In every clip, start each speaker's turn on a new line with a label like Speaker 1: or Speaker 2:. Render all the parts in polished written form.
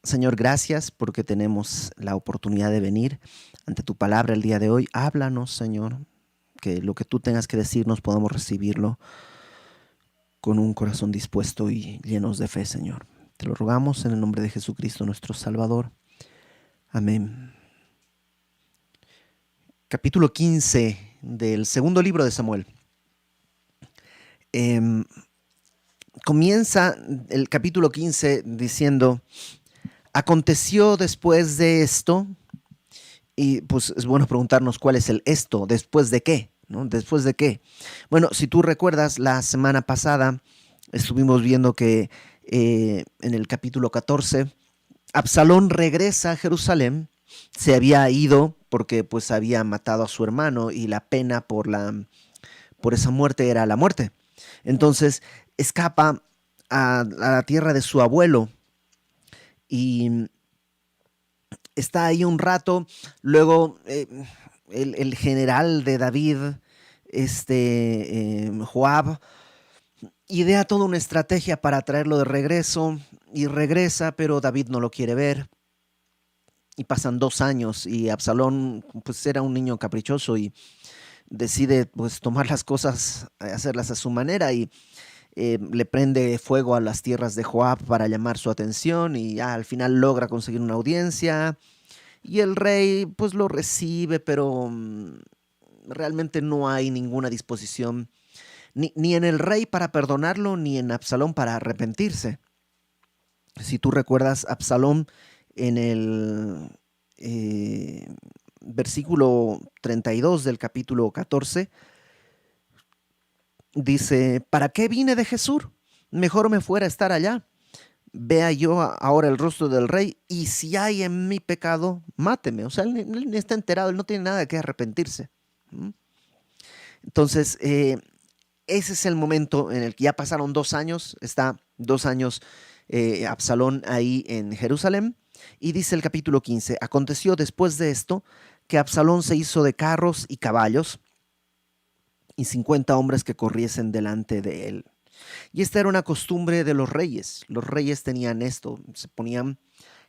Speaker 1: Señor, gracias porque tenemos la oportunidad de venir ante tu palabra el día de hoy. Háblanos, Señor, que lo que tú tengas que decirnos podamos recibirlo con un corazón dispuesto y llenos de fe, Señor. Te lo rogamos en el nombre de Jesucristo, nuestro Salvador. Amén. Capítulo 15 del segundo libro de Samuel. Em, Comienza el capítulo 15 diciendo: aconteció después de esto. Y pues es bueno preguntarnos cuál es el esto, después de qué, ¿no? Después de qué. Bueno, si tú recuerdas, la semana pasada estuvimos viendo que en el capítulo 14, Absalón regresa a Jerusalén. Se había ido porque pues había matado a su hermano y la pena por esa muerte era la muerte. Entonces escapa a la tierra de su abuelo y está ahí un rato. Luego el general de David, Joab, idea toda una estrategia para traerlo de regreso y regresa, pero David no lo quiere ver. Y pasan 2 años y Absalón pues era un niño caprichoso y decide pues tomar las cosas, hacerlas a su manera y le prende fuego a las tierras de Joab para llamar su atención y al final logra conseguir una audiencia. Y el rey pues lo recibe, pero realmente no hay ninguna disposición ni en el rey para perdonarlo, ni en Absalón para arrepentirse. Si tú recuerdas, Absalón en el versículo 32 del capítulo 14 dice: ¿para qué vine de Jesús? Mejor me fuera a estar allá. Vea yo ahora el rostro del rey, y si hay en mi pecado, máteme. O sea, él está enterado, él no tiene nada que arrepentirse. ¿Mm? Entonces, ese es el momento en el que ya pasaron 2 años, está 2 años Absalón ahí en Jerusalén, y dice el capítulo 15: aconteció después de esto que Absalón se hizo de carros y caballos y 50 hombres que corriesen delante de él. Y esta era una costumbre de los reyes. Los reyes tenían esto, se ponían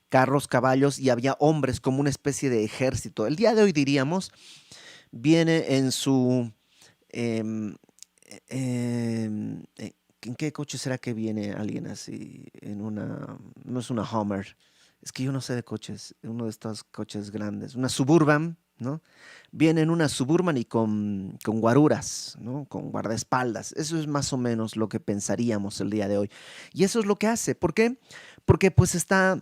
Speaker 1: carros, caballos y había hombres como una especie de ejército. El día de hoy diríamos, viene en su... em, ¿en qué coche será que viene alguien así? En una... No es una Hummer. Es que yo no sé de coches. Uno de estos coches grandes. Una Suburban, ¿no? Viene en una Suburban y con guaruras, ¿no? Con guardaespaldas. Eso es más o menos lo que pensaríamos el día de hoy. Y eso es lo que hace. ¿Por qué? Porque pues está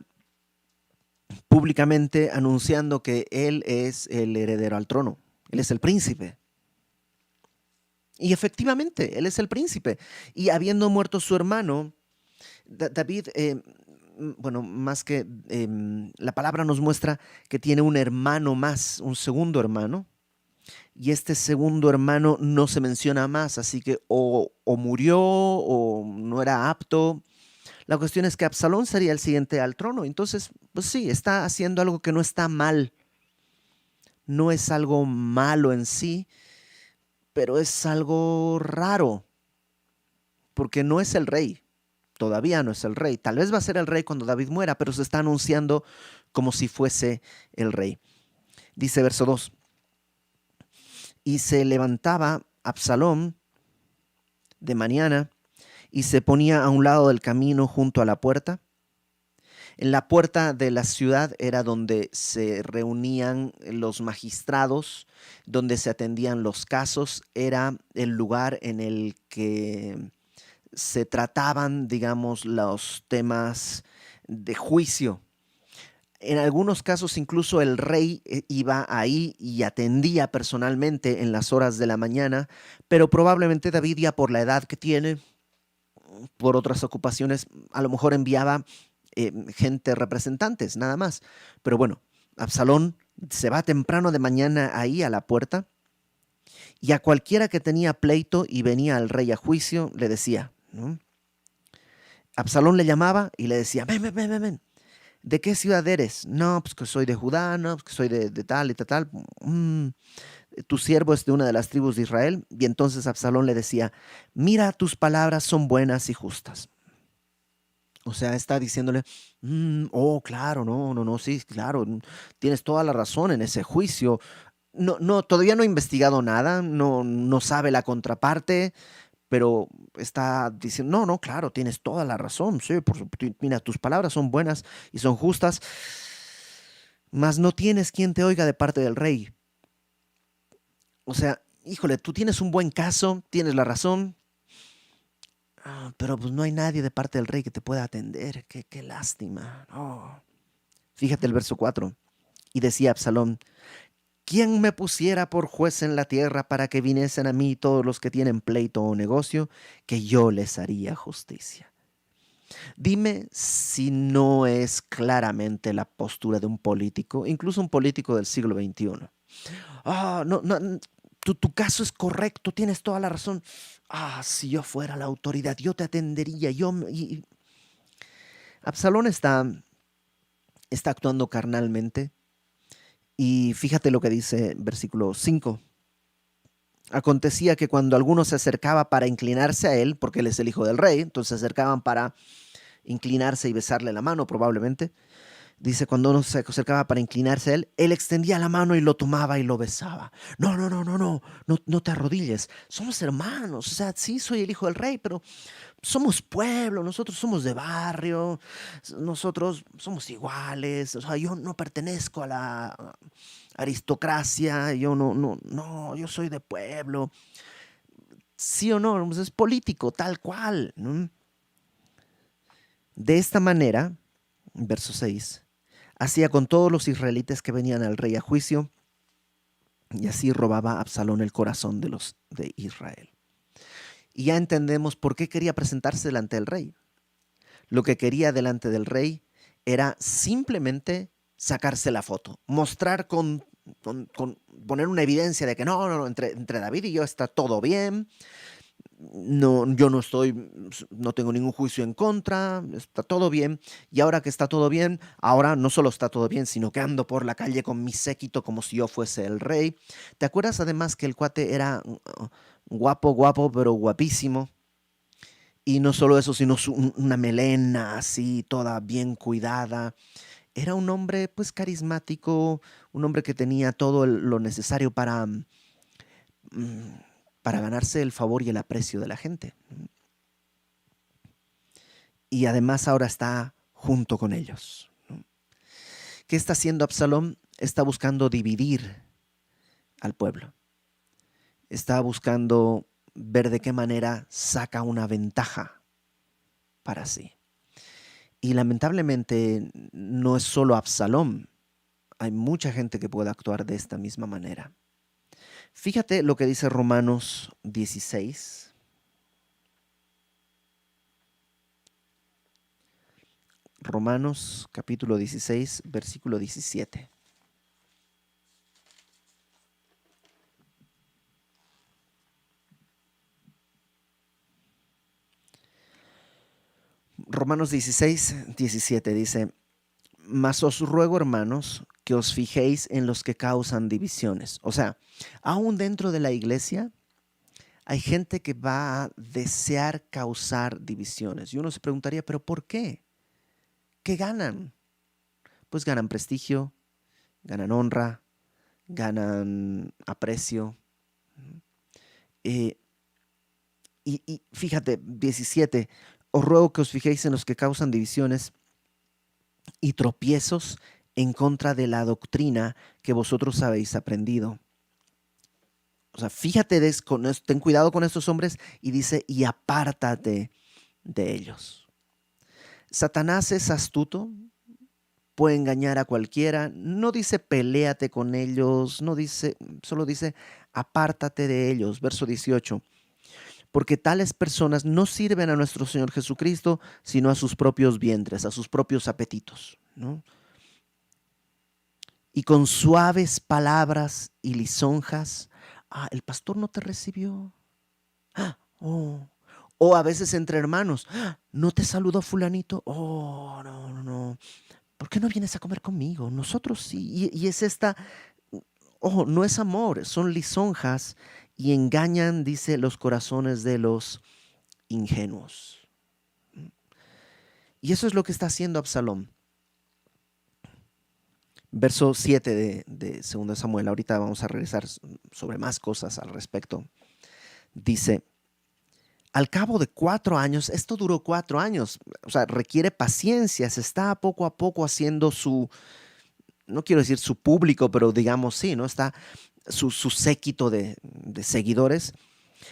Speaker 1: públicamente anunciando que él es el heredero al trono. Él es el príncipe. Y efectivamente, él es el príncipe. Y habiendo muerto su hermano, David, bueno, más que la palabra nos muestra que tiene un hermano más, un segundo hermano. Y este segundo hermano no se menciona más, así que o murió o no era apto. La cuestión es que Absalón sería el siguiente al trono. Entonces, pues sí, está haciendo algo que no está mal. No es algo malo en sí, pero es algo raro, porque no es el rey. Todavía no es el rey. Tal vez va a ser el rey cuando David muera, pero se está anunciando como si fuese el rey. Dice verso 2: y se levantaba Absalón de mañana y se ponía a un lado del camino junto a la puerta. En la puerta de la ciudad era donde se reunían los magistrados, donde se atendían los casos, era el lugar en el que se trataban, digamos, los temas de juicio. En algunos casos incluso el rey iba ahí y atendía personalmente en las horas de la mañana, pero probablemente David, ya por la edad que tiene, por otras ocupaciones, a lo mejor enviaba gente, representantes, nada más. Pero bueno, Absalón se va temprano de mañana ahí a la puerta, y a cualquiera que tenía pleito y venía al rey a juicio, le decía, ¿no? Absalón le llamaba y le decía: ven, ven, ven, ven, ven. ¿De qué ciudad eres? No, pues que soy de Judá, no, pues que soy de tal y tal, tal. Tu siervo es de una de las tribus de Israel. Y entonces Absalón le decía: mira, tus palabras son buenas y justas. O sea, está diciéndole, oh, claro, no, no, no, sí, claro, tienes toda la razón en ese juicio. No, no, todavía no ha investigado nada, no, no sabe la contraparte, pero está diciendo, no, no, claro, tienes toda la razón, sí, mira, tus palabras son buenas y son justas, mas no tienes quien te oiga de parte del rey. O sea, híjole, tú tienes un buen caso, tienes la razón, pero pues no hay nadie de parte del rey que te pueda atender. Qué lástima. Oh. Fíjate el verso 4. Y decía Absalón, ¿quién me pusiera por juez en la tierra para que viniesen a mí todos los que tienen pleito o negocio, que yo les haría justicia? Dime si no es claramente la postura de un político, incluso un político del siglo XXI. No, no, tu caso es correcto, tienes toda la razón. Si yo fuera la autoridad, yo te atendería. Absalón está actuando carnalmente. Y fíjate lo que dice versículo 5. Acontecía que cuando alguno se acercaba para inclinarse a él, porque él es el hijo del rey, entonces se acercaban para inclinarse y besarle la mano probablemente. Dice, cuando uno se acercaba para inclinarse a él, él extendía la mano y lo tomaba y lo besaba. No, no, no, no, no, no, no te arrodilles. Somos hermanos. O sea, sí, soy el hijo del rey, pero somos pueblo, nosotros somos de barrio, nosotros somos iguales. O sea, yo no pertenezco a la aristocracia, yo no, no, no, yo soy de pueblo. Sí o no, pues es político, tal cual, ¿no? De esta manera, verso 6, hacía con todos los israelitas que venían al rey a juicio, y así robaba Absalón el corazón de los de Israel. Y ya entendemos por qué quería presentarse delante del rey. Lo que quería delante del rey era simplemente sacarse la foto, mostrar poner una evidencia de que no, no, no, entre David y yo está todo bien, no, yo no tengo ningún juicio en contra, está todo bien. Y ahora que está todo bien, ahora no solo está todo bien, sino que ando por la calle con mi séquito como si yo fuese el rey. ¿Te acuerdas además que el cuate era guapo, guapo, pero guapísimo? Y no solo eso, sino una melena así, toda bien cuidada. Era un hombre pues carismático, un hombre que tenía todo lo necesario mm, para ganarse el favor y el aprecio de la gente. Y además ahora está junto con ellos. ¿Qué está haciendo Absalón? Está buscando dividir al pueblo. Está buscando ver de qué manera saca una ventaja para sí. Y lamentablemente no es solo Absalón. Hay mucha gente que puede actuar de esta misma manera. Fíjate lo que dice Romanos 16. Romanos capítulo 16, versículo 17. Romanos 16, 17 dice, mas os ruego, hermanos, que os fijéis en los que causan divisiones. O sea, aún dentro de la iglesia hay gente que va a desear causar divisiones. Y uno se preguntaría, ¿pero por qué? ¿Qué ganan? Pues ganan prestigio, ganan honra, ganan aprecio. Eh, y fíjate, 17, os ruego que os fijéis en los que causan divisiones y tropiezos en contra de la doctrina que vosotros habéis aprendido. O sea, fíjate, ten cuidado con estos hombres y dice, y apártate de ellos. Satanás es astuto, puede engañar a cualquiera, no dice peléate con ellos, no dice, solo dice apártate de ellos. Verso 18. Porque tales personas no sirven a nuestro Señor Jesucristo, sino a sus propios vientres, a sus propios apetitos, ¿no? Y con suaves palabras y lisonjas, el pastor no te recibió. Oh. O a veces entre hermanos, ¿no te saludó fulanito? Oh, no, no, no. ¿Por qué no vienes a comer conmigo? Nosotros sí. Y es esta, ojo, no es amor, son lisonjas y engañan, dice, los corazones de los ingenuos. Y eso es lo que está haciendo Absalón. Verso 7 de 2 Samuel, ahorita vamos a regresar sobre más cosas al respecto. Dice, al cabo de 4 años, esto duró 4 años, o sea, requiere paciencia, se está poco a poco haciendo su, no quiero decir su público, pero digamos sí, ¿no? Está su séquito de seguidores.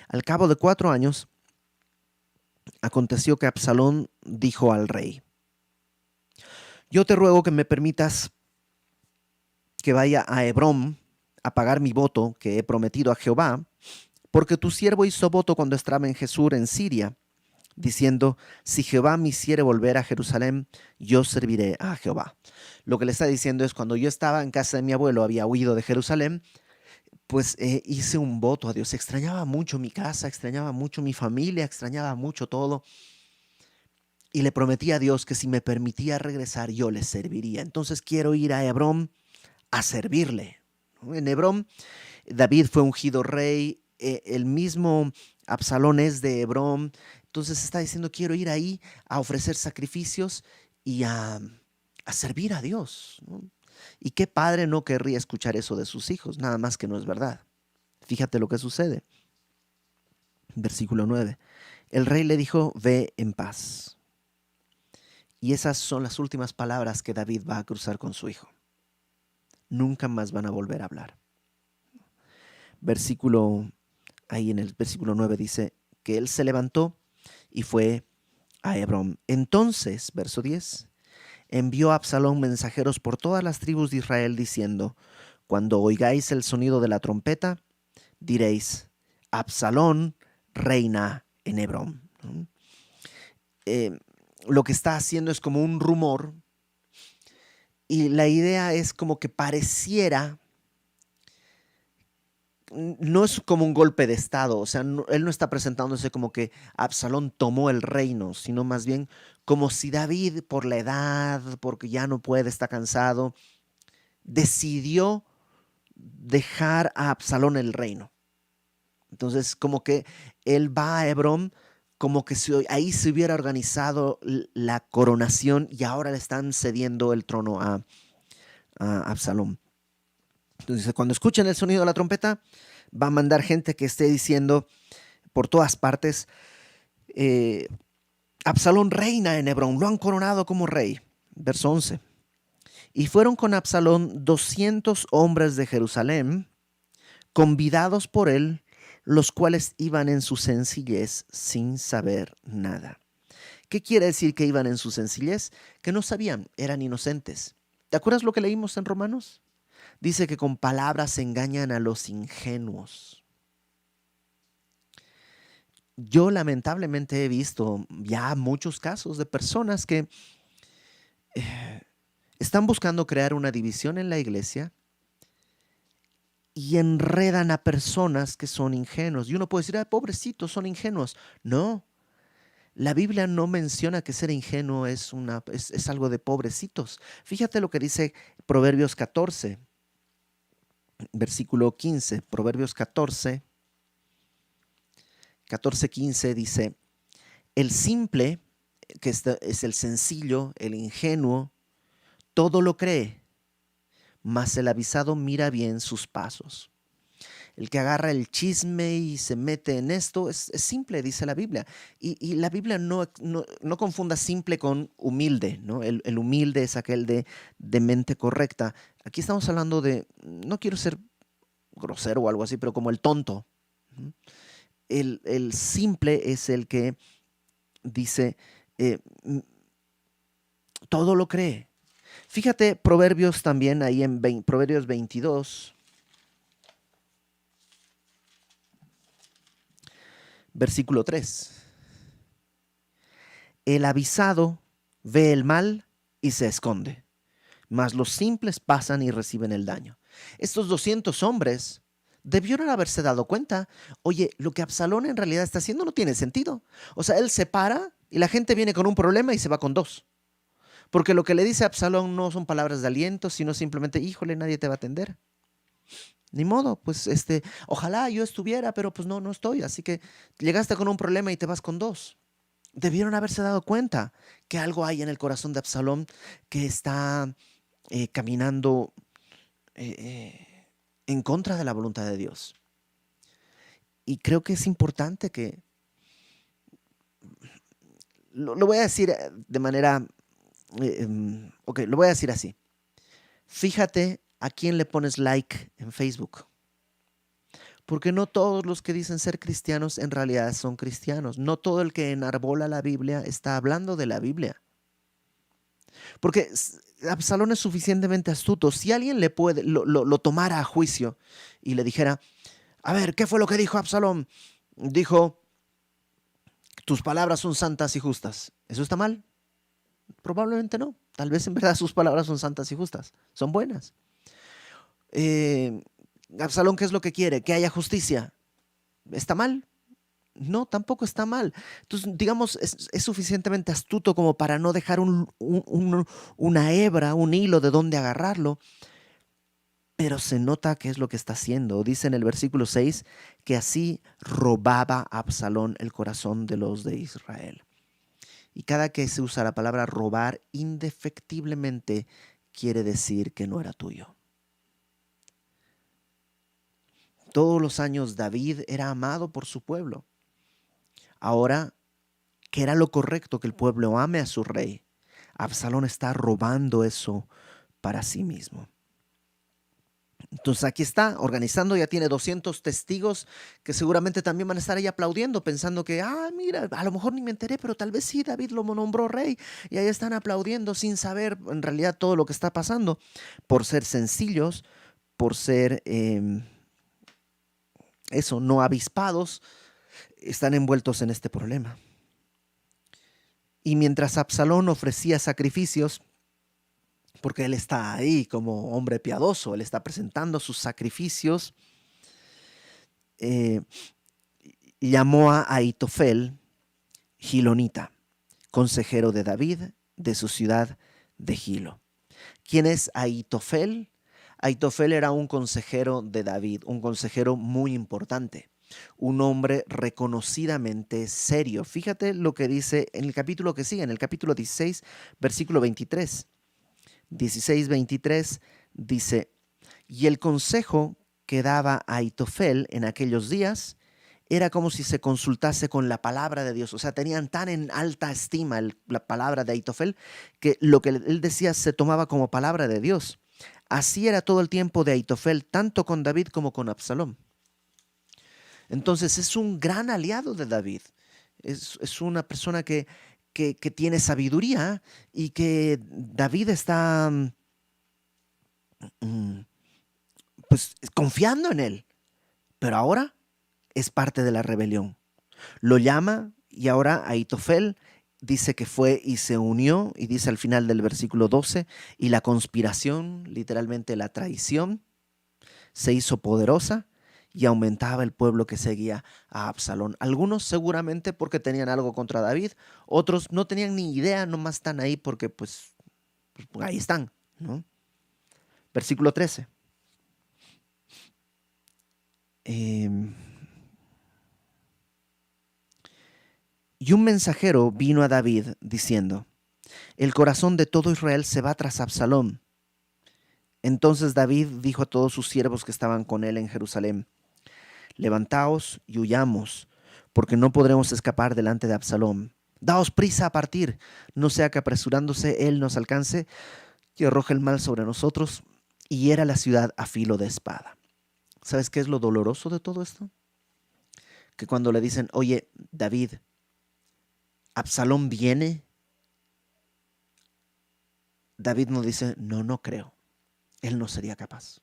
Speaker 1: Al cabo de 4 años, aconteció que Absalón dijo al rey, yo te ruego que me permitas que vaya a Hebrón a pagar mi voto que he prometido a Jehová, porque tu siervo hizo voto cuando estaba en Jesús en Siria, diciendo, si Jehová me hiciere volver a Jerusalén, yo serviré a Jehová. Lo que le está diciendo es, cuando yo estaba en casa de mi abuelo, había huido de Jerusalén, pues hice un voto a Dios. Extrañaba mucho mi casa, extrañaba mucho mi familia, extrañaba mucho todo. Y le prometí a Dios que si me permitía regresar, yo le serviría. Entonces quiero ir a Hebrón a servirle. En Hebrón, David fue ungido rey, el mismo Absalón es de Hebrón, entonces está diciendo, quiero ir ahí a ofrecer sacrificios y a servir a Dios, ¿no? ¿Y qué padre no querría escuchar eso de sus hijos? Nada más que no es verdad. Fíjate lo que sucede. Versículo 9. El rey le dijo, ve en paz. Y esas son las últimas palabras que David va a cruzar con su hijo. Nunca más van a volver a hablar. Ahí en el versículo 9 dice que él se levantó y fue a Hebrón. Entonces, verso 10, envió a Absalón mensajeros por todas las tribus de Israel diciendo, cuando oigáis el sonido de la trompeta, diréis, Absalón reina en Hebrón. Lo que está haciendo es como un rumor y la idea es como que pareciera, no es como un golpe de estado, o sea, él no está presentándose como que Absalón tomó el reino, sino más bien como si David, por la edad, porque ya no puede, está cansado, decidió dejar a Absalón el reino. Entonces, como que él va a Hebrón, como que ahí se hubiera organizado la coronación y ahora le están cediendo el trono a Absalón. Entonces, cuando escuchen el sonido de la trompeta, va a mandar gente que esté diciendo por todas partes, Absalón reina en Hebrón, lo han coronado como rey. Verso 11. Y fueron con Absalón 200 hombres de Jerusalén, convidados por él, los cuales iban en su sencillez sin saber nada. ¿Qué quiere decir que iban en su sencillez? Que no sabían, eran inocentes. ¿Te acuerdas lo que leímos en Romanos? Dice que con palabras engañan a los ingenuos. Yo lamentablemente he visto ya muchos casos de personas que están buscando crear una división en la iglesia y enredan a personas que son ingenuos. Y uno puede decir, pobrecitos, son ingenuos. No, la Biblia no menciona que ser ingenuo es algo de pobrecitos. Fíjate lo que dice Proverbios 14. Versículo 15, Proverbios 14, 15 dice, el simple, que es el sencillo, el ingenuo, todo lo cree, mas el avisado mira bien sus pasos. El que agarra el chisme y se mete en esto es simple, dice la Biblia. Y la Biblia no confunda simple con humilde, ¿no? El humilde es aquel de mente correcta. Aquí estamos hablando de, no quiero ser grosero o algo así, pero como el tonto. El simple es el que dice, todo lo cree. Fíjate Proverbios también, ahí en Proverbios 22, versículo 3. El avisado ve el mal y se esconde, mas los simples pasan y reciben el daño. Estos 200 hombres debieron haberse dado cuenta, oye, lo que Absalón en realidad está haciendo no tiene sentido. O sea, él se para y la gente viene con un problema y se va con dos. Porque lo que le dice a Absalón no son palabras de aliento, sino simplemente, híjole, nadie te va a atender. Ni modo, pues ojalá yo estuviera, pero pues no estoy. Así que llegaste con un problema y te vas con dos. debieron haberse dado cuenta que algo hay en el corazón de Absalón que está caminando en contra de la voluntad de Dios. Y creo que es importante que, lo voy a decir de manera, ok, lo voy a decir así. Fíjate a quién le pones like en Facebook. Porque no todos los que dicen ser cristianos en realidad son cristianos. No todo el que enarbola la Biblia está hablando de la Biblia. Porque Absalón es suficientemente astuto. Si alguien lo tomara a juicio y le dijera, a ver, ¿qué fue lo que dijo Absalón? Dijo, tus palabras son santas y justas. ¿Eso está mal? Probablemente no. Tal vez en verdad sus palabras son santas y justas. Son buenas. Eh, Absalón, ¿qué es lo que quiere? Que haya justicia. ¿Está mal? No, tampoco está mal. Entonces, digamos, es suficientemente astuto como para no dejar una hebra, un hilo de donde agarrarlo, pero se nota qué es lo que está haciendo. Dice en el versículo 6 que así robaba Absalón el corazón de los de Israel. Y cada que se usa la palabra robar, indefectiblemente quiere decir que no era tuyo. Todos los años David era amado por su pueblo. Ahora, que era lo correcto que el pueblo ame a su rey, Absalón está robando eso para sí mismo. Entonces aquí está organizando, ya tiene 200 testigos que seguramente también van a estar ahí aplaudiendo, pensando que, mira, a lo mejor ni me enteré, pero tal vez sí, David lo nombró rey. Y ahí están aplaudiendo sin saber en realidad todo lo que está pasando, por ser sencillos, por ser no avispados, están envueltos en este problema. Y mientras Absalón ofrecía sacrificios, porque él está ahí como hombre piadoso, él está presentando sus sacrificios, eh, llamó a Ahitofel Gilonita, consejero de David, de su ciudad de Gilo. ¿Quién es Ahitofel? Ahitofel era un consejero de David, un consejero muy importante, un hombre reconocidamente serio. Fíjate lo que dice en el capítulo que sigue, en el capítulo 16, versículo 23. 16:23 dice, y el consejo que daba Ahitofel en aquellos días era como si se consultase con la palabra de Dios. O sea, tenían tan en alta estima la palabra de Ahitofel que lo que él decía se tomaba como palabra de Dios. Así era todo el tiempo de Ahitofel, tanto con David como con Absalón. Entonces es un gran aliado de David. Es una persona que tiene sabiduría y que David está pues confiando en él. Pero ahora es parte de la rebelión. Lo llama y ahora Ahitofel dice que fue y se unió, y dice al final del versículo 12, y la conspiración, literalmente la traición, se hizo poderosa y aumentaba el pueblo que seguía a Absalón. Algunos seguramente porque tenían algo contra David, otros no tenían ni idea, nomás están ahí porque pues ahí están, ¿no? Versículo 13. Y un mensajero vino a David diciendo, el corazón de todo Israel se va tras Absalón. Entonces David dijo a todos sus siervos que estaban con él en Jerusalén, levantaos y huyamos, porque no podremos escapar delante de Absalón. Daos prisa a partir, no sea que apresurándose él nos alcance y arroje el mal sobre nosotros y hiera la ciudad a filo de espada. ¿Sabes qué es lo doloroso de todo esto? Que cuando le dicen, oye, David, Absalón viene, David no dice, no, no creo. Él no sería capaz.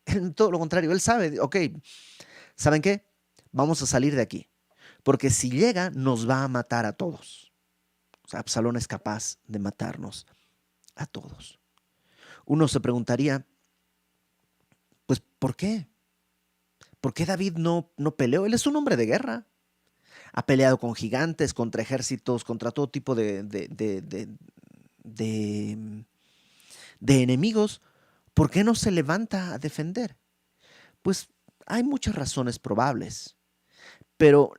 Speaker 1: Él, todo lo contrario, él sabe, ok, ¿saben qué? Vamos a salir de aquí, porque si llega nos va a matar a todos. O sea, Absalón es capaz de matarnos a todos. Uno se preguntaría, pues, ¿por qué? ¿Por qué David no peleó? Él es un hombre de guerra. Ha peleado con gigantes, contra ejércitos, contra todo tipo de, de enemigos. ¿Por qué no se levanta a defender? Pues hay muchas razones probables, pero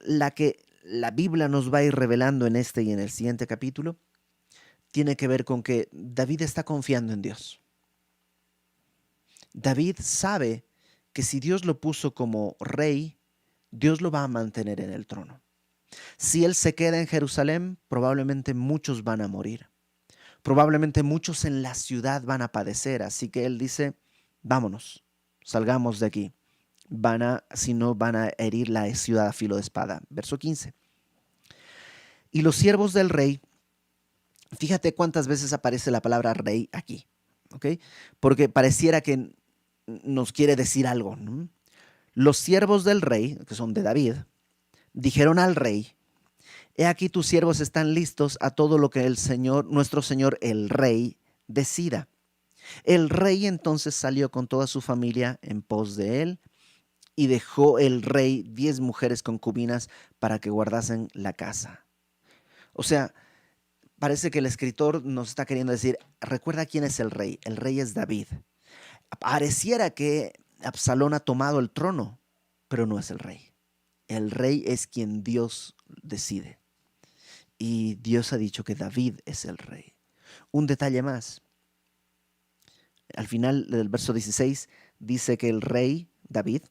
Speaker 1: la Biblia nos va a ir revelando en este y en el siguiente capítulo, tiene que ver con que David está confiando en Dios. David sabe que si Dios lo puso como rey, Dios lo va a mantener en el trono. Si él se queda en Jerusalén, probablemente muchos van a morir. Probablemente muchos en la ciudad van a padecer. Así que él dice, vámonos, salgamos de aquí. Si no, van a herir la ciudad a filo de espada. Verso 15. Y los siervos del rey, fíjate cuántas veces aparece la palabra rey aquí, ¿ok? Porque pareciera que nos quiere decir algo, ¿no? Los siervos del rey, que son de David, dijeron al rey, he aquí tus siervos están listos a todo lo que el Señor, nuestro Señor el rey, decida. El rey entonces salió con toda su familia en pos de él y dejó el rey 10 mujeres concubinas para que guardasen la casa. O sea, parece que el escritor nos está queriendo decir, recuerda quién es el rey. El rey es David. Pareciera que Absalón ha tomado el trono, pero no es el rey. El rey es quien Dios decide. Y Dios ha dicho que David es el rey. Un detalle más. Al final del verso 16 dice que el rey David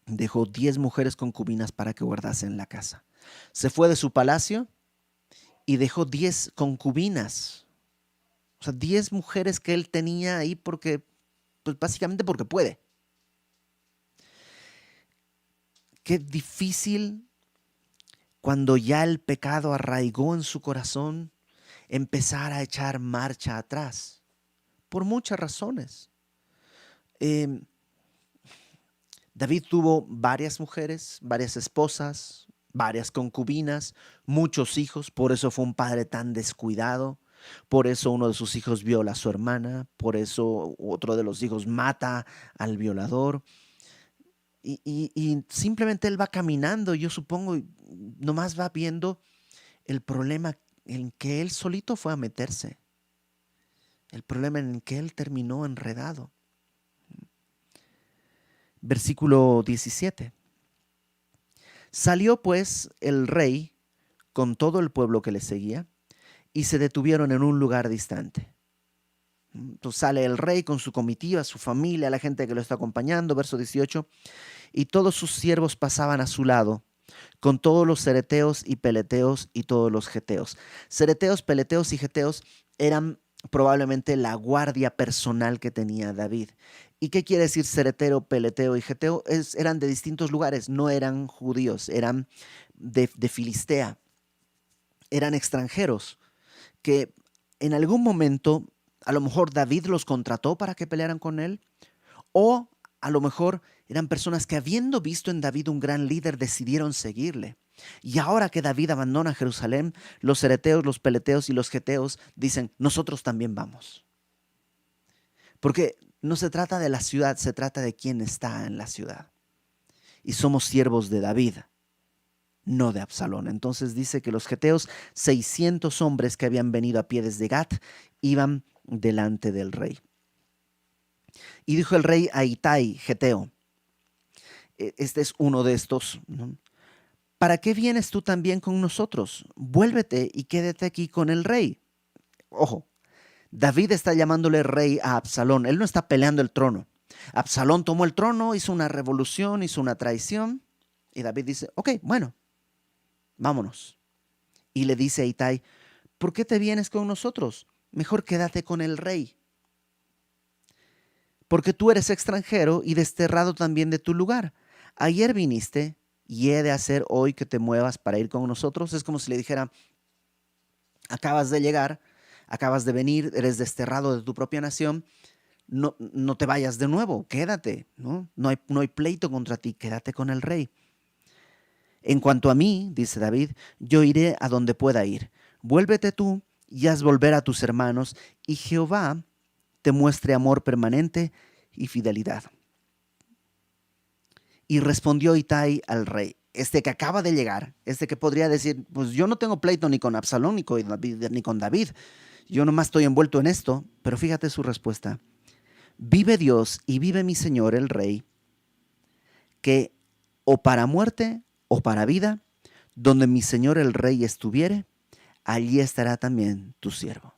Speaker 1: dejó 10 mujeres concubinas para que guardasen la casa. Se fue de su palacio y dejó 10 concubinas. O sea, 10 mujeres que él tenía ahí porque, pues básicamente porque puede. Qué difícil cuando ya el pecado arraigó en su corazón empezar a echar marcha atrás. Por muchas razones. David tuvo varias mujeres, varias esposas, varias concubinas, muchos hijos, por eso fue un padre tan descuidado, por eso uno de sus hijos viola a su hermana, por eso otro de los hijos mata al violador. Y simplemente él va caminando, yo supongo, y nomás va viendo el problema en que él solito fue a meterse, el problema en que él terminó enredado. Versículo 17. Salió pues el rey con todo el pueblo que le seguía y se detuvieron en un lugar distante. Entonces sale el rey con su comitiva, su familia, la gente que lo está acompañando, verso 18, y todos sus siervos pasaban a su lado, con todos los cereteos y peleteos y todos los geteos. Cereteos, peleteos y geteos eran probablemente la guardia personal que tenía David. ¿Y qué quiere decir cereteo, peleteo y geteo? Eran de distintos lugares, no eran judíos, eran de Filistea, eran extranjeros que en algún momento a lo mejor David los contrató para que pelearan con él, o a lo mejor eran personas que habiendo visto en David un gran líder decidieron seguirle. Y ahora que David abandona Jerusalén, los cereteos, los peleteos y los geteos dicen, nosotros también vamos. Porque no se trata de la ciudad, se trata de quién está en la ciudad. Y somos siervos de David, no de Absalón. Entonces dice que los geteos, 600 hombres que habían venido a pie desde Gat, iban delante del rey. Y dijo el rey a Itai, geteo, este es uno de estos, ¿no? ¿Para qué vienes tú también con nosotros? Vuélvete y quédate aquí con el rey. Ojo, David está llamándole rey a Absalón. Él no está peleando el trono. Absalón tomó el trono, hizo una revolución, hizo una traición. Y David dice, ok, bueno, vámonos. Y le dice a Itai, ¿por qué te vienes con nosotros? Mejor quédate con el rey. Porque tú eres extranjero y desterrado también de tu lugar. Ayer viniste y he de hacer hoy que te muevas para ir con nosotros. Es como si le dijera, acabas de llegar, acabas de venir, eres desterrado de tu propia nación, no te vayas de nuevo, quédate, ¿no? No hay pleito contra ti, quédate con el rey. En cuanto a mí, dice David, yo iré a donde pueda ir. Vuélvete tú y haz volver a tus hermanos, y Jehová te muestre amor permanente y fidelidad. Y respondió Itai al rey, este que acaba de llegar, este que podría decir, pues yo no tengo pleito ni con Absalón ni con David, yo nomás estoy envuelto en esto, pero fíjate su respuesta. Vive Dios y vive mi señor el rey, que o para muerte o para vida, Donde mi señor el rey estuviere, allí estará también tu siervo.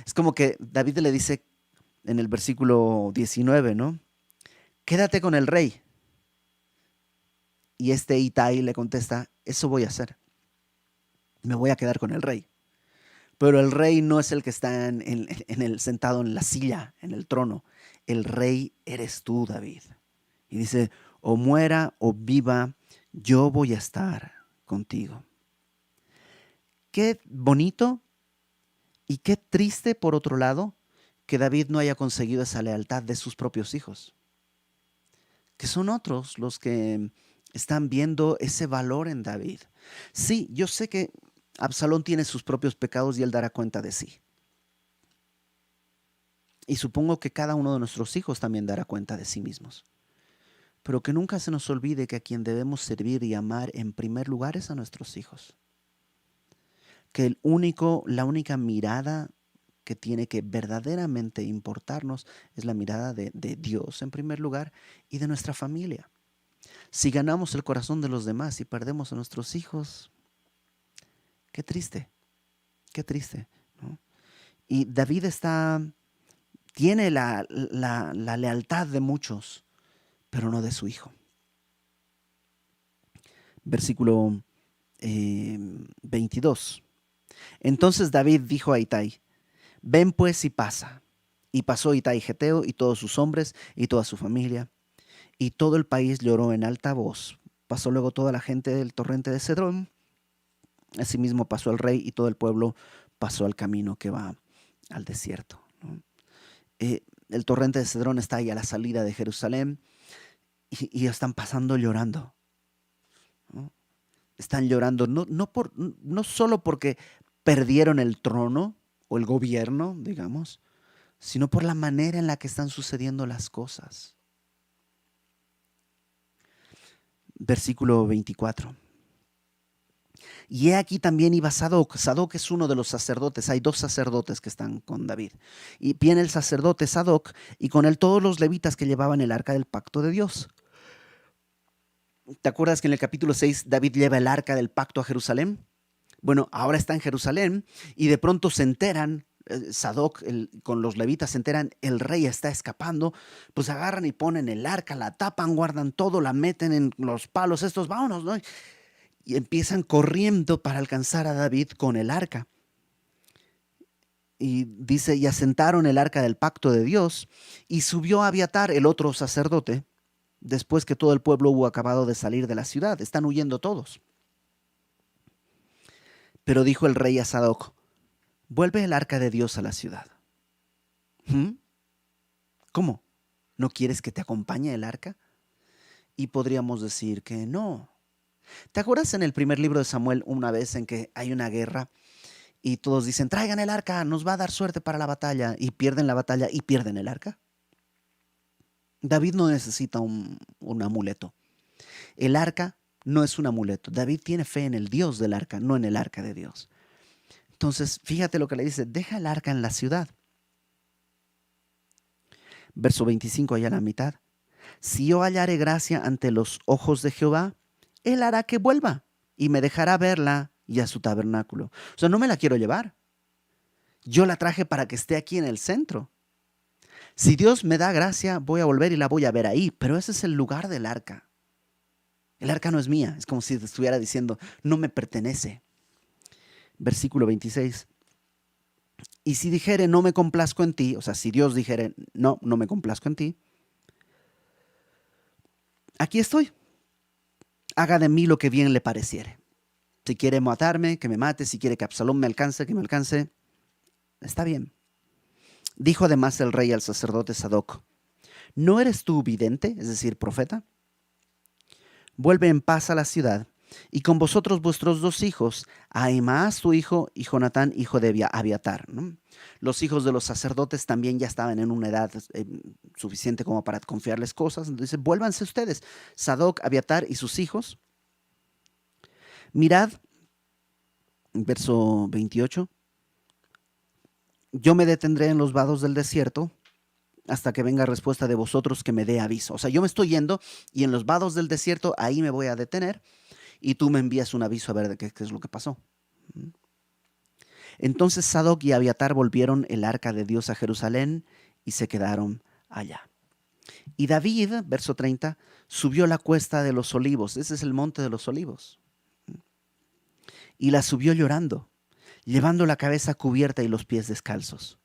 Speaker 1: Es como que David le dice en el versículo 19, ¿no? Quédate con el rey. Y este Itai le contesta, eso voy a hacer. Me voy a quedar con el rey. Pero el rey no es el que está sentado en la silla, en el trono. El rey eres tú, David. Y dice, o muera o viva, yo voy a estar contigo. Qué bonito y qué triste, por otro lado, que David no haya conseguido esa lealtad de sus propios hijos. Que son otros los que están viendo ese valor en David. Sí, yo sé que Absalón tiene sus propios pecados y él dará cuenta de sí. Y supongo que cada uno de nuestros hijos también dará cuenta de sí mismos. Pero que nunca se nos olvide que a quien debemos servir y amar en primer lugar es a nuestros hijos. Que la única mirada que tiene que verdaderamente importarnos es la mirada de Dios en primer lugar y de nuestra familia. Si ganamos el corazón de los demás y perdemos a nuestros hijos, qué triste, ¿no? Y David tiene la lealtad de muchos, pero no de su hijo. Versículo 22. Entonces David dijo a Itai, ven pues y pasa. Y pasó Itai Geteo y todos sus hombres y toda su familia. Y todo el país lloró en alta voz. Pasó luego toda la gente del torrente de Cedrón. Asimismo pasó el rey y todo el pueblo pasó al camino que va al desierto, ¿no? El torrente de Cedrón está ahí a la salida de Jerusalén y están pasando llorando, ¿no? Están llorando no solo porque perdieron el trono o el gobierno, digamos, sino por la manera en la que están sucediendo las cosas. Versículo 24. Y he aquí también iba Sadoc. Sadoc es uno de los sacerdotes. Hay dos sacerdotes que están con David. Y viene el sacerdote Sadoc y con él todos los levitas que llevaban el arca del pacto de Dios. ¿Te acuerdas que en el capítulo 6 David lleva el arca del pacto a Jerusalén? Bueno, ahora está en Jerusalén y de pronto se enteran, Sadoc con los levitas se enteran, el rey está escapando, pues agarran y ponen el arca, la tapan, guardan todo, la meten en los palos estos, vámonos, ¿no? Y empiezan corriendo para alcanzar a David con el arca. Y dice, y asentaron el arca del pacto de Dios, y subió Abiatar, el otro sacerdote, después que todo el pueblo hubo acabado de salir de la ciudad. Están huyendo todos. Pero dijo el rey a Sadoc, vuelve el arca de Dios a la ciudad. ¿Mm? ¿Cómo? ¿No quieres que te acompañe el arca? Y podríamos decir que no. ¿Te acuerdas en el primer libro de Samuel una vez en que hay una guerra y todos dicen, traigan el arca, nos va a dar suerte para la batalla, y pierden la batalla y pierden el arca? David no necesita un amuleto. El arca no es un amuleto. David tiene fe en el Dios del arca, no en el arca de Dios. Entonces, fíjate lo que le dice, deja el arca en la ciudad. Verso 25, allá a la mitad. Si yo hallare gracia ante los ojos de Jehová, él hará que vuelva y me dejará verla y a su tabernáculo. O sea, no me la quiero llevar. Yo la traje para que esté aquí en el centro. Si Dios me da gracia, voy a volver y la voy a ver ahí, pero ese es el lugar del arca. El arca no es mía, es como si estuviera diciendo, no me pertenece. Versículo 26. Y si dijere, no me complazco en ti, o sea, si Dios dijere, no me complazco en ti, aquí estoy. Haga de mí lo que bien le pareciere. Si quiere matarme, que me mate. Si quiere que Absalón me alcance, que me alcance. Está bien. Dijo además el rey al sacerdote Sadoc, ¿no eres tú vidente, es decir, profeta? Vuelve en paz a la ciudad, y con vosotros vuestros dos hijos, Ahimaas tu hijo y Jonatán, hijo de Abiatar, ¿no? Los hijos de los sacerdotes también ya estaban en una edad suficiente como para confiarles cosas. Entonces, vuélvanse ustedes, Sadoc, Abiatar y sus hijos. Mirad, verso 28, yo me detendré en los vados del desierto hasta que venga respuesta de vosotros que me dé aviso. O sea, yo me estoy yendo y en los vados del desierto ahí me voy a detener y tú me envías un aviso a ver qué es lo que pasó. Entonces Sadoc y Abiatar volvieron el arca de Dios a Jerusalén y se quedaron allá. Y David, verso 30, subió la cuesta de los olivos, ese es el monte de los olivos, y la subió llorando, llevando la cabeza cubierta y los pies descalzos.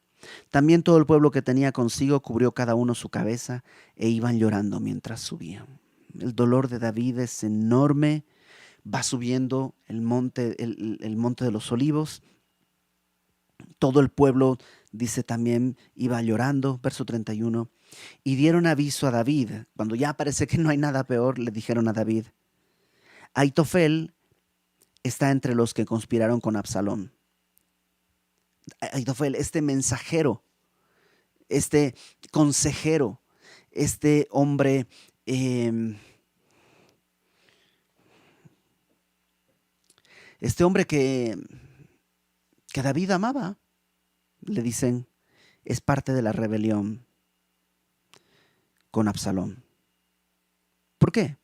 Speaker 1: También todo el pueblo que tenía consigo cubrió cada uno su cabeza e iban llorando mientras subían. El dolor de David es enorme, va subiendo el monte de los olivos. Todo el pueblo, dice también, iba llorando, verso 31. Y dieron aviso a David. Cuando ya parece que no hay nada peor, le dijeron a David: Ahitofel está entre los que conspiraron con Absalón. Ahitofel, este mensajero, este consejero, este hombre que David amaba, le dicen, es parte de la rebelión con Absalón. ¿Por qué?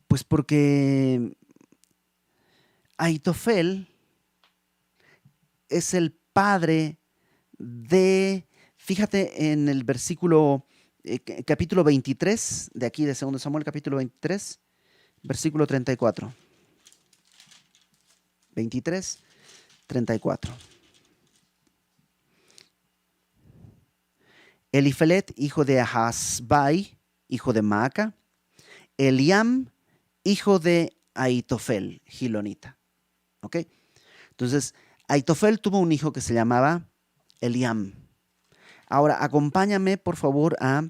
Speaker 1: Pues porque Ahitofel es el padre de, fíjate en el versículo, capítulo 23, de aquí de 2 Samuel, capítulo 23, versículo 34. 23, 34. Elifelet, hijo de Ahasbai, hijo de Maaca. Eliam, hijo de Ahitofel, gilonita. ¿Ok? Entonces, Ahitofel tuvo un hijo que se llamaba Eliam. Ahora, acompáñame, por favor, a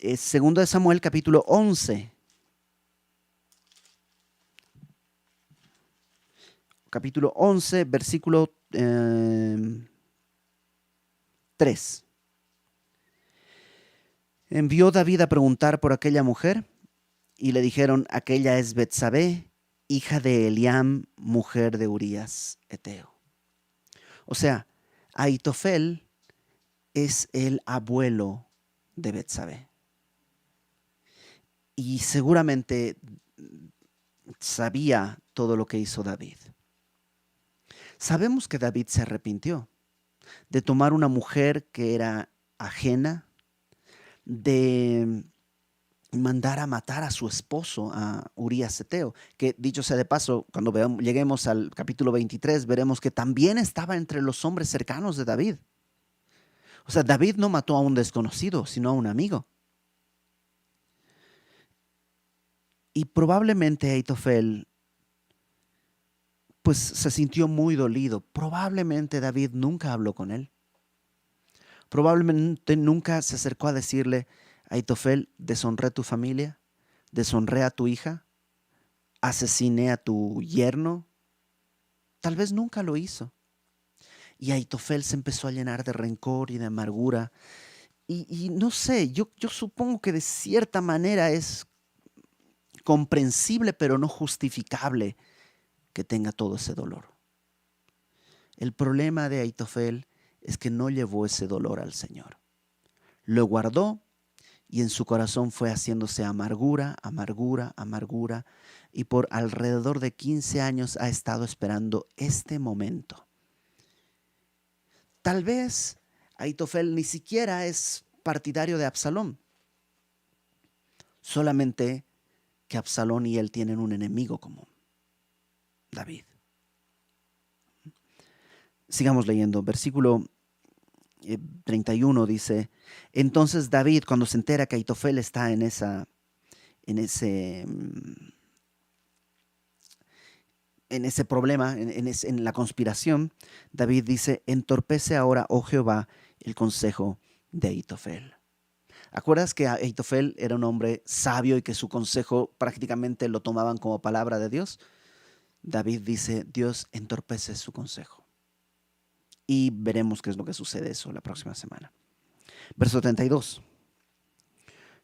Speaker 1: 2 Samuel, capítulo 11. Capítulo 11, versículo 3. Envió David a preguntar por aquella mujer y le dijeron: aquella es Betsabé, hija de Eliam, mujer de Urías Eteo. O sea, Ahitofel es el abuelo de Betsabé. Y seguramente sabía todo lo que hizo David. Sabemos que David se arrepintió de tomar una mujer que era ajena, de mandar a matar a su esposo, a Urías Eteo, que dicho sea de paso, cuando lleguemos al capítulo 23, veremos que también estaba entre los hombres cercanos de David. O sea, David no mató a un desconocido, sino a un amigo. Y probablemente Ahitofel pues se sintió muy dolido. Probablemente David nunca habló con él. Probablemente nunca se acercó a decirle: Ahitofel, deshonré a tu familia, deshonré a tu hija, asesiné a tu yerno. Tal vez nunca lo hizo. Y Ahitofel se empezó a llenar de rencor y de amargura. Y no sé, yo supongo que de cierta manera es comprensible, pero no justificable que tenga todo ese dolor. El problema de Ahitofel es que no llevó ese dolor al Señor. Lo guardó y en su corazón fue haciéndose amargura, amargura, amargura, y por alrededor de 15 años ha estado esperando este momento. Tal vez Ahitofel ni siquiera es partidario de Absalón, solamente que Absalón y él tienen un enemigo común: David. Sigamos leyendo. Versículo 31 dice: entonces David, cuando se entera que Ahitofel está en ese problema, en la conspiración, David dice: entorpece ahora, oh Jehová, el consejo de Ahitofel. ¿Acuerdas que Ahitofel era un hombre sabio y que su consejo prácticamente lo tomaban como palabra de Dios? David dice: Dios entorpece su consejo. Y veremos qué es lo que sucede eso la próxima semana. Verso 32.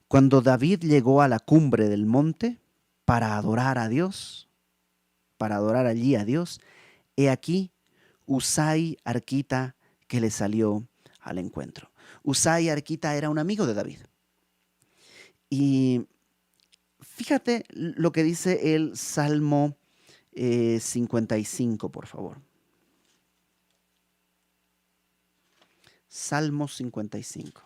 Speaker 1: Cuando David llegó a la cumbre del monte para adorar a Dios, para adorar allí a Dios, he aquí Usai Arquita que le salió al encuentro. Usai Arquita era un amigo de David. Y Fíjate lo que dice el Salmo 55, por favor. Salmo 55.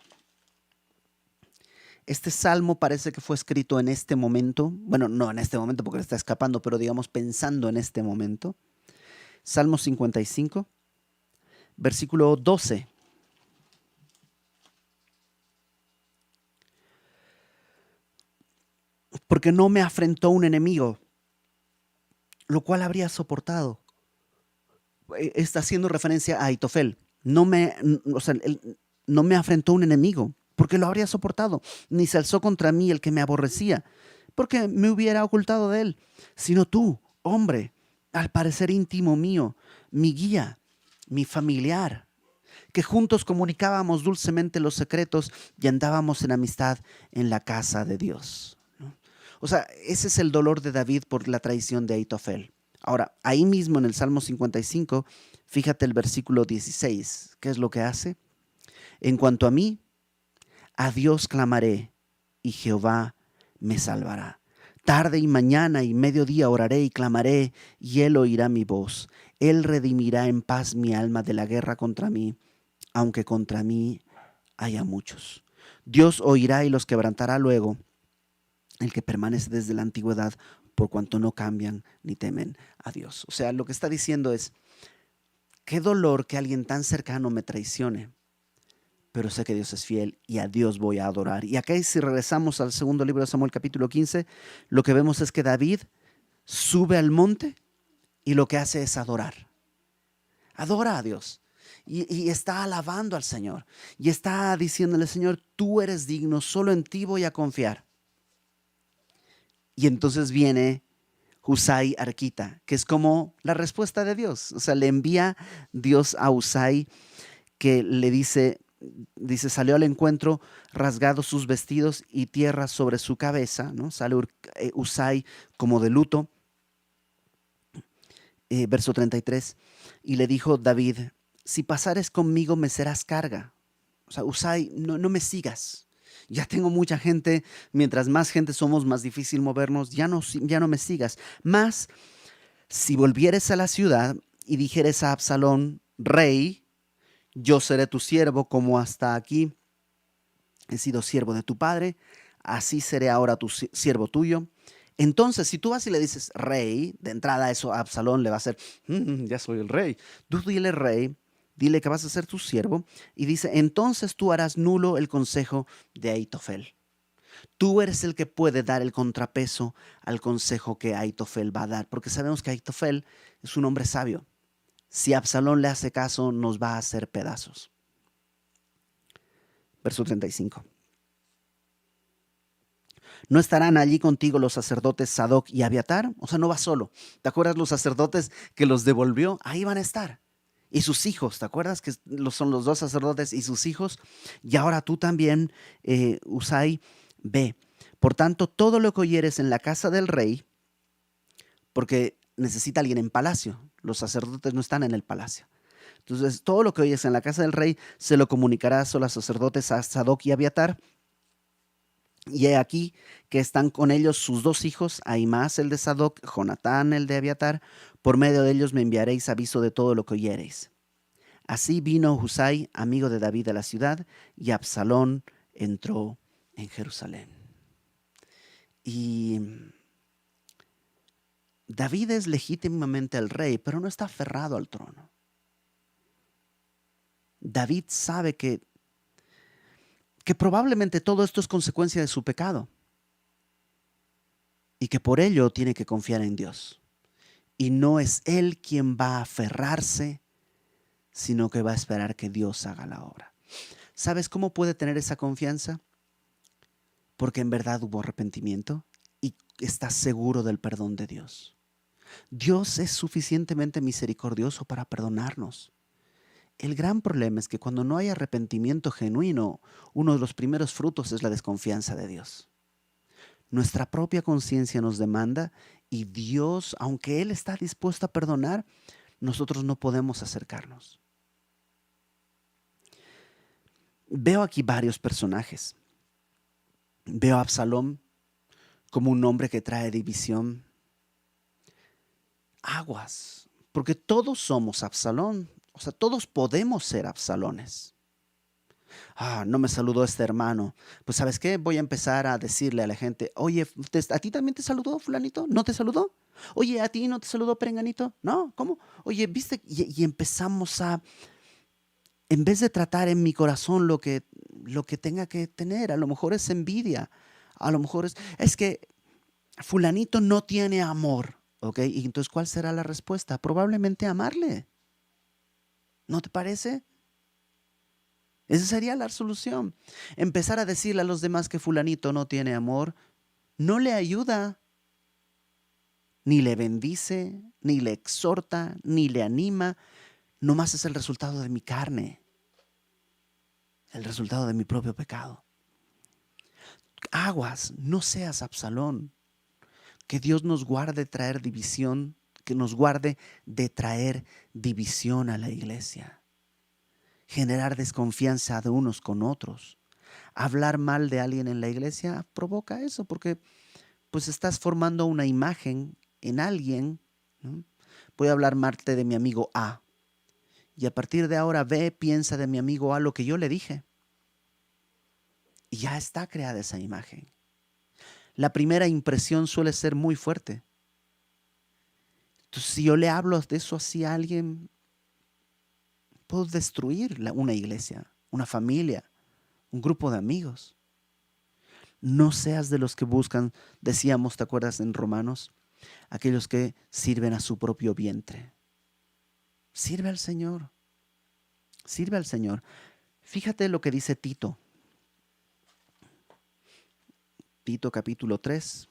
Speaker 1: Este salmo parece que fue escrito en este momento. Bueno, no en este momento porque le está escapando, pero digamos pensando en este momento. Salmo 55, versículo 12. Porque no me afrentó un enemigo, lo cual habría soportado. Está haciendo referencia a Aitofel. No me afrentó un enemigo, porque lo habría soportado. Ni se alzó contra mí el que me aborrecía, porque me hubiera ocultado de él. Sino tú, hombre, al parecer íntimo mío, mi guía, mi familiar, que juntos comunicábamos dulcemente los secretos y andábamos en amistad en la casa de Dios. ¿No? O sea, ese es el dolor de David por la traición de Aitofel. Ahora, ahí mismo en el Salmo 55, fíjate el versículo 16, ¿qué es lo que hace? En cuanto a mí, a Dios clamaré y Jehová me salvará. Tarde y mañana y mediodía oraré y clamaré y él oirá mi voz. Él redimirá en paz mi alma de la guerra contra mí, aunque contra mí haya muchos. Dios oirá y los quebrantará luego, el que permanece desde la antigüedad, por cuanto no cambian ni temen a Dios. O sea, lo que está diciendo es, qué dolor que alguien tan cercano me traicione, pero sé que Dios es fiel y a Dios voy a adorar. Y acá, si regresamos al segundo libro de Samuel, capítulo 15, lo que vemos es que David sube al monte y lo que hace es adorar. Adora a Dios. Y está alabando al Señor. Y está diciéndole, Señor, tú eres digno, solo en ti voy a confiar. Y entonces viene Husai Arquita, que es como la respuesta de Dios. O sea, le envía Dios a Husai, que le dice, salió al encuentro rasgados sus vestidos y tierra sobre su cabeza, ¿no? Sale Husai como de luto. Verso 33, y le dijo David, si pasares conmigo me serás carga. O sea, Husai, no me sigas. Ya tengo mucha gente, mientras más gente somos, más difícil movernos, ya no me sigas. Mas, si volvieres a la ciudad y dijeres a Absalón, rey, yo seré tu siervo como hasta aquí he sido siervo de tu padre, así seré ahora siervo tuyo. Entonces, si tú vas y le dices rey, de entrada eso a Absalón le va a hacer, ya soy el rey. Tú dile rey, dile que vas a ser tu siervo, y dice, entonces tú harás nulo el consejo de Aitofel. Tú eres el que puede dar el contrapeso al consejo que Aitofel va a dar, porque sabemos que Aitofel es un hombre sabio. Si Absalón le hace caso, nos va a hacer pedazos. Verso 35. ¿No estarán allí contigo los sacerdotes Sadoc y Abiatar? O sea, no va solo. ¿Te acuerdas los sacerdotes que los devolvió? Ahí van a estar. Y sus hijos, ¿te acuerdas que son los dos sacerdotes y sus hijos? Y ahora tú también, Husai, ve. Por tanto, todo lo que oyeres en la casa del rey, porque necesita alguien en palacio. Los sacerdotes no están en el palacio. Entonces, todo lo que oyes en la casa del rey se lo comunicarás a los sacerdotes a Sadoc y Abiatar. Y he aquí que están con ellos sus dos hijos, Ahimaas el de Sadoc, Jonatán el de Abiatar. Por medio de ellos me enviaréis aviso de todo lo que oyereis. Así vino Husai, amigo de David, a la ciudad, y Absalón entró en Jerusalén. Y David es legítimamente el rey, pero no está aferrado al trono. David sabe que probablemente todo esto es consecuencia de su pecado y que por ello tiene que confiar en Dios. Y no es él quien va a aferrarse, sino que va a esperar que Dios haga la obra. ¿Sabes cómo puede tener esa confianza? Porque en verdad hubo arrepentimiento y está seguro del perdón de Dios. Dios es suficientemente misericordioso para perdonarnos. El gran problema es que cuando no hay arrepentimiento genuino, uno de los primeros frutos es la desconfianza de Dios. Nuestra propia conciencia nos demanda y Dios, aunque Él está dispuesto a perdonar, nosotros no podemos acercarnos. Veo aquí varios personajes. Veo a Absalón
Speaker 2: como un hombre que trae división. Aguas, porque todos somos Absalón, o sea, todos podemos ser Absalones. No me saludó este hermano. Pues ¿sabes qué? Voy a empezar a decirle a la gente, oye, ¿a ti también te saludó fulanito? ¿No te saludó? Oye, ¿a ti no te saludó perenganito? No, ¿cómo? Oye, ¿viste? Y empezamos a, en vez de tratar en mi corazón lo que tenga que tener, a lo mejor es envidia, a lo mejor es que fulanito no tiene amor, ¿ok? Y entonces, ¿cuál será la respuesta? Probablemente amarle. ¿No te parece? Esa sería la solución. Empezar a decirle a los demás que fulanito no tiene amor, no le ayuda, ni le bendice, ni le exhorta, ni le anima. Nomás es el resultado de mi carne, el resultado de mi propio pecado. Aguas, no seas Absalón. Que Dios nos guarde traer división, que nos guarde de traer división a la iglesia. Generar desconfianza de unos con otros. Hablar mal de alguien en la iglesia provoca eso, porque pues estás formando una imagen en alguien, ¿no? Voy a hablar mal de mi amigo A. Y a partir de ahora B piensa de mi amigo A lo que yo le dije. Y ya está creada esa imagen. La primera impresión suele ser muy fuerte. Entonces, si yo le hablo de eso así a alguien, puedo destruir una iglesia, una familia, un grupo de amigos. No seas de los que buscan, decíamos, ¿te acuerdas en Romanos? Aquellos que sirven a su propio vientre. Sirve al Señor. Sirve al Señor. Fíjate lo que dice Tito. Tito capítulo 3.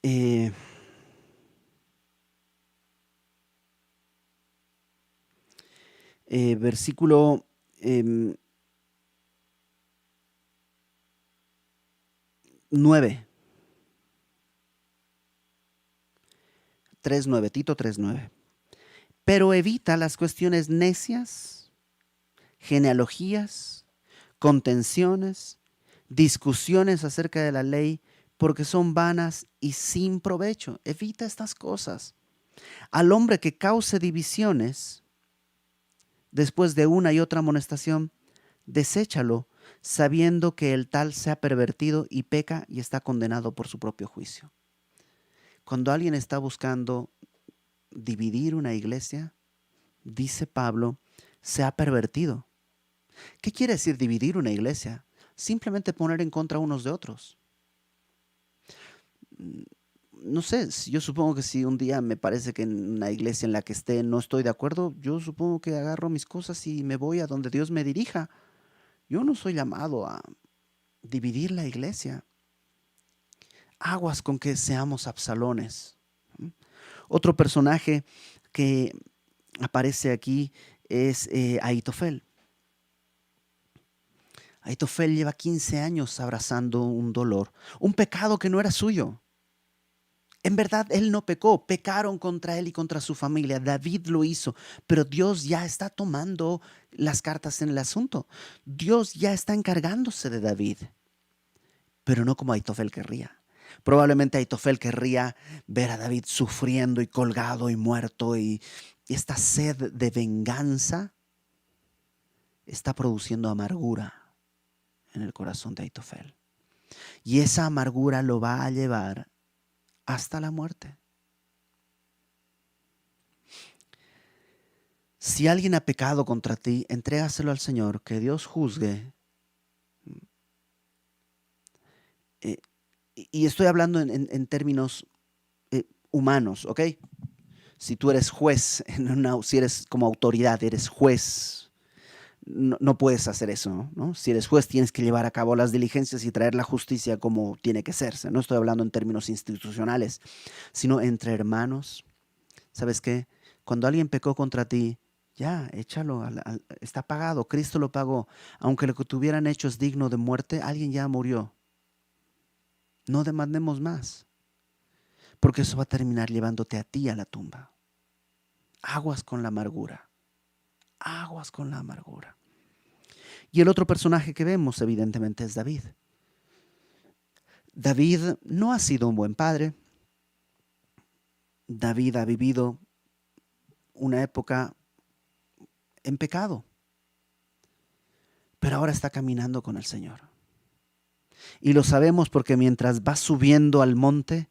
Speaker 2: Eh, versículo 9. 3:9, Tito 3:9. Pero evita las cuestiones necias, genealogías, contenciones, discusiones acerca de la ley, porque son vanas y sin provecho. Evita estas cosas. Al hombre que cause divisiones, después de una y otra amonestación, deséchalo, sabiendo que el tal se ha pervertido y peca y está condenado por su propio juicio. Cuando alguien está buscando dividir una iglesia, dice Pablo, se ha pervertido. ¿Qué quiere decir dividir una iglesia? Simplemente poner en contra unos de otros. No sé, yo supongo que si un día me parece que en una iglesia en la que esté no estoy de acuerdo, yo supongo que agarro mis cosas y me voy a donde Dios me dirija. Yo no soy llamado a dividir la iglesia. Aguas con que seamos Absalones. Otro personaje que aparece aquí es Ahitofel. Ahitofel lleva 15 años abrazando un dolor, un pecado que no era suyo. En verdad, él no pecó, pecaron contra él y contra su familia. David lo hizo, pero Dios ya está tomando las cartas en el asunto. Dios ya está encargándose de David, pero no como Ahitofel querría. Probablemente Ahitofel querría ver a David sufriendo y colgado y muerto, y esta sed de venganza está produciendo amargura en el corazón de Ahitofel. Y esa amargura lo va a llevar hasta la muerte. Si alguien ha pecado contra ti, entrégaselo al Señor, que Dios juzgue. Y estoy hablando en términos humanos, ¿ok? Si tú eres juez, si eres como autoridad, eres juez, no puedes hacer eso, ¿no? Si eres juez, tienes que llevar a cabo las diligencias y traer la justicia como tiene que serse. No estoy hablando en términos institucionales, sino entre hermanos. ¿Sabes qué? Cuando alguien pecó contra ti, ya, échalo, está pagado, Cristo lo pagó. Aunque lo que te hubieran hecho es digno de muerte, alguien ya murió. No demandemos más, porque eso va a terminar llevándote a ti a la tumba. Aguas con la amargura. Aguas con la amargura. Y el otro personaje que vemos, evidentemente, es David. David no ha sido un buen padre. David ha vivido una época en pecado, pero ahora está caminando con el Señor. Y lo sabemos porque mientras va subiendo al monte,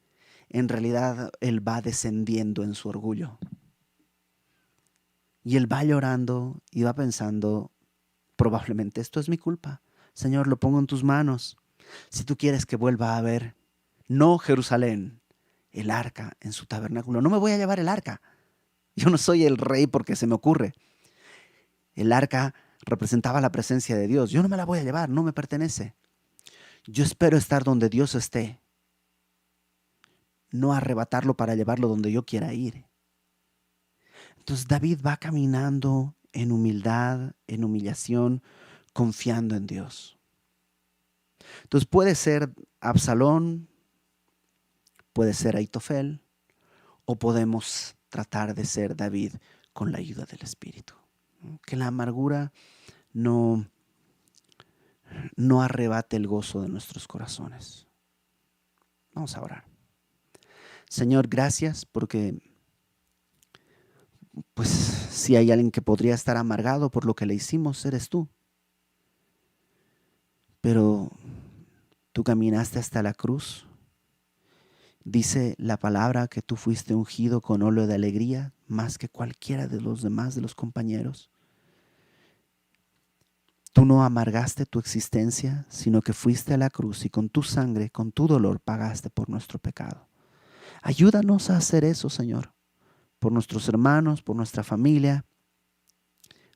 Speaker 2: en realidad él va descendiendo en su orgullo. Y él va llorando y va pensando, probablemente esto es mi culpa. Señor, lo pongo en tus manos. Si tú quieres que vuelva a ver, no Jerusalén, el arca en su tabernáculo. No me voy a llevar el arca. Yo no soy el rey porque se me ocurre. El arca representaba la presencia de Dios. Yo no me la voy a llevar, no me pertenece. Yo espero estar donde Dios esté, no arrebatarlo para llevarlo donde yo quiera ir. Entonces David va caminando en humildad, en humillación, confiando en Dios. Entonces puede ser Absalón, puede ser Aitofel, o podemos tratar de ser David con la ayuda del Espíritu. Que la amargura no arrebate el gozo de nuestros corazones. Vamos a orar. Señor, gracias porque pues si hay alguien que podría estar amargado por lo que le hicimos, eres tú. Pero tú caminaste hasta la cruz. Dice la palabra que tú fuiste ungido con óleo de alegría más que cualquiera de los demás de los compañeros. Tú no amargaste tu existencia, sino que fuiste a la cruz y con tu sangre, con tu dolor, pagaste por nuestro pecado. Ayúdanos a hacer eso, Señor, por nuestros hermanos, por nuestra familia,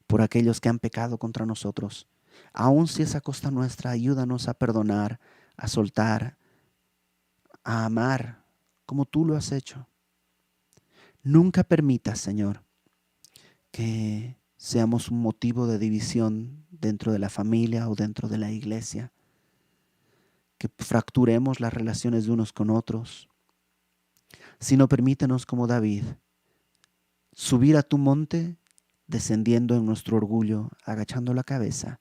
Speaker 2: por aquellos que han pecado contra nosotros. Aun si es a costa nuestra, ayúdanos a perdonar, a soltar, a amar como tú lo has hecho. Nunca permitas, Señor, que seamos un motivo de división dentro de la familia o dentro de la iglesia, que fracturemos las relaciones de unos con otros, sino permítenos como David subir a tu monte, descendiendo en nuestro orgullo, agachando la cabeza,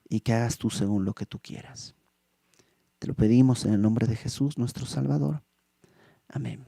Speaker 2: y que hagas tú según lo que tú quieras. Te lo pedimos en el nombre de Jesús, nuestro Salvador. Amén.